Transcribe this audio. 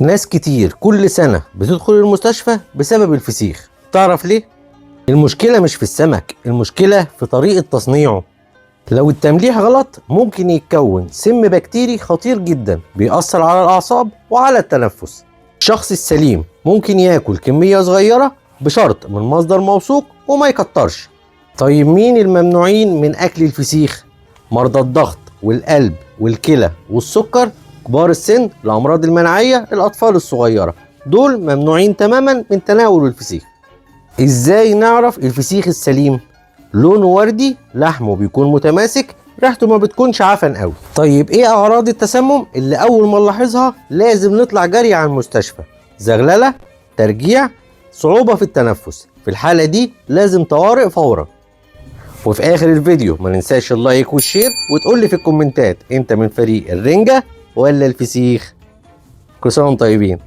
ناس كتير كل سنة بتدخل المستشفى بسبب الفسيخ. تعرف ليه؟ المشكلة مش في السمك، المشكلة في طريقة تصنيعه. لو التمليح غلط ممكن يتكون سم بكتيري خطير جدا بيأثر على الأعصاب وعلى التنفس. الشخص السليم ممكن ياكل كمية صغيرة بشرط من مصدر موثوق وما يكترش. طيب مين الممنوعين من أكل الفسيخ؟ مرضى الضغط والقلب والكلى والسكر، كبار السن، الأمراض المناعية، الأطفال الصغيرة، دول ممنوعين تماما من تناول الفسيخ. إزاي نعرف الفسيخ السليم؟ لونه وردي، لحمه بيكون متماسك، ريحته ما بتكونش عفن قوي. طيب ايه اعراض التسمم اللي اول ما نلاحظها لازم نطلع جري على المستشفى؟ زغلله، ترجيع، صعوبة في التنفس. في الحالة دي لازم طوارئ فورا. وفي اخر الفيديو ما ننساش اللايك والشير، وتقول لي في الكومنتات انت من فريق الرنجة ولا الفسيخ. كل سنة وانتم طيبين.